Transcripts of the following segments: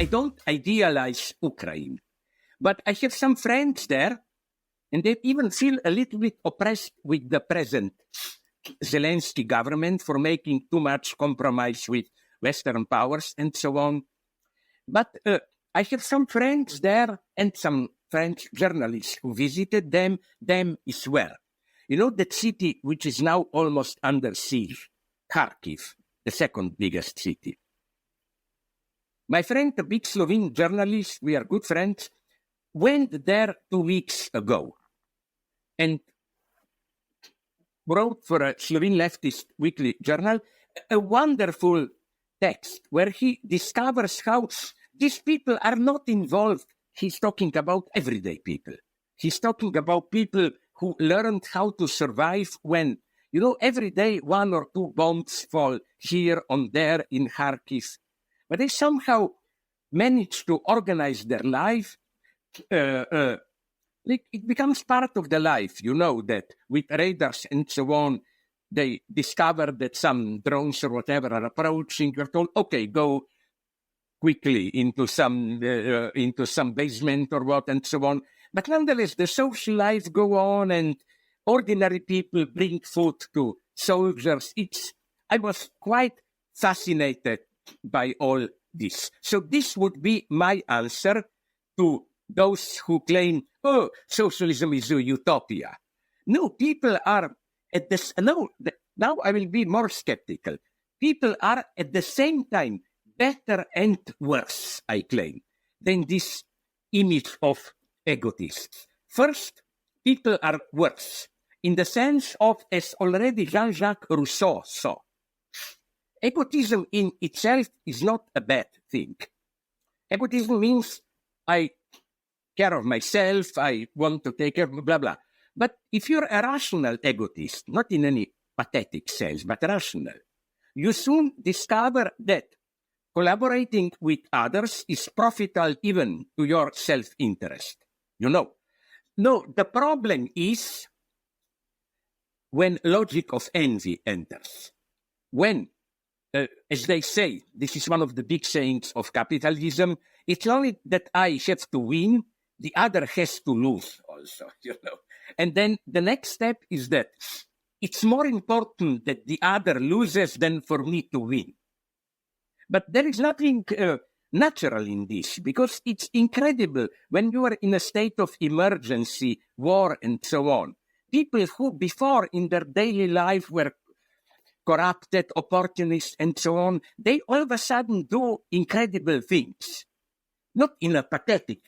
I don't idealize Ukraine, but I have some friends there, and they even feel a little bit oppressed with the present Zelensky government for making too much compromise with Western powers and so on. But I have some friends there and some French journalists who visited them as well. You know, that city which is now almost under siege, Kharkiv, the second biggest city. My friend, a big Slovene journalist, we are good friends, went there 2 weeks ago and wrote for a Slovene leftist weekly journal a wonderful text where he discovers how these people are not involved. He's talking about everyday people. He's talking about people who learned how to survive when, you know, every day 1 or 2 bombs fall here or there in Kharkiv. But they somehow manage to organize their life. It becomes part of the life, you know, that with radars and so on, they discover that some drones or whatever are approaching. You're told, okay, go quickly into some basement or what and so on. But nonetheless, the social life go on, and ordinary people bring food to soldiers. I was quite fascinated by all this. So this would be my answer to those who claim, oh, socialism is a utopia. No, people are at this. No, now I will be more skeptical. People are at the same time better and worse, I claim, than this image of egotists. First, people are worse in the sense of, as already Jean-Jacques Rousseau saw, egotism in itself is not a bad thing. Egotism means I care of myself, I want to take care of blah, blah. But if you're a rational egotist, not in any pathetic sense, but rational, you soon discover that collaborating with others is profitable even to your self-interest. You know. No, the problem is when logic of envy enters. When, as they say, this is one of the big sayings of capitalism, it's only that I have to win, the other has to lose also, you know. And then the next step is that it's more important that the other loses than for me to win. But there is nothing natural in this, because it's incredible when you are in a state of emergency, war, and so on. People who before in their daily life were corrupted, opportunists, and so on, they all of a sudden do incredible things. Not in a pathetic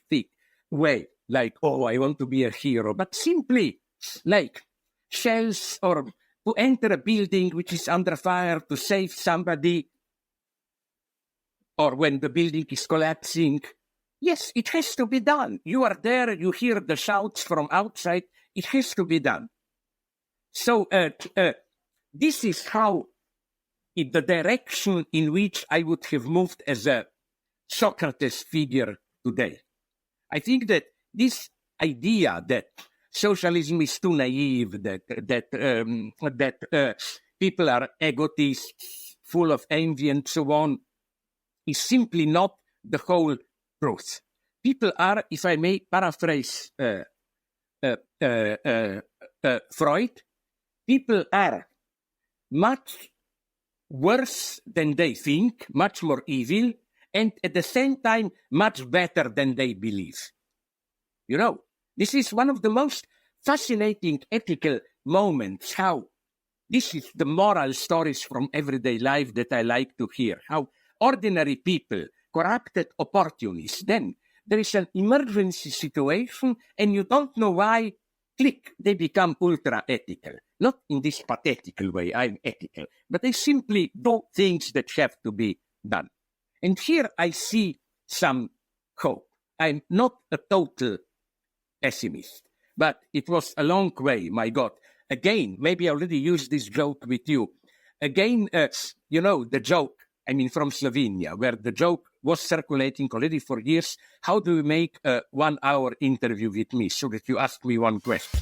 way, like, oh, I want to be a hero, but simply like shells or to enter a building which is under fire to save somebody, or when the building is collapsing. Yes, it has to be done. You are there, you hear the shouts from outside, it has to be done. So this is how, in the direction in which I would have moved as a Socrates figure today. I think that this idea that socialism is too naive, that people are egotists, full of envy and so on, is simply not the whole truth. People are, if I may paraphrase Freud, people are much worse than they think, much more evil, and at the same time, much better than they believe. You know, this is one of the most fascinating ethical moments, how this is the moral stories from everyday life that I like to hear, how ordinary people, corrupted opportunists, then there is an emergency situation and you don't know why, click, they become ultra-ethical. Not in this pathetical way, I'm ethical, but they simply do things that have to be done. And here I see some hope. I'm not a total pessimist, but it was a long way, my God. Again, maybe I already used this joke with you. Again, you know, the joke, I mean, from Slovenia, where the joke was circulating already for years. How do you make a 1 hour interview with me so that you ask me one question?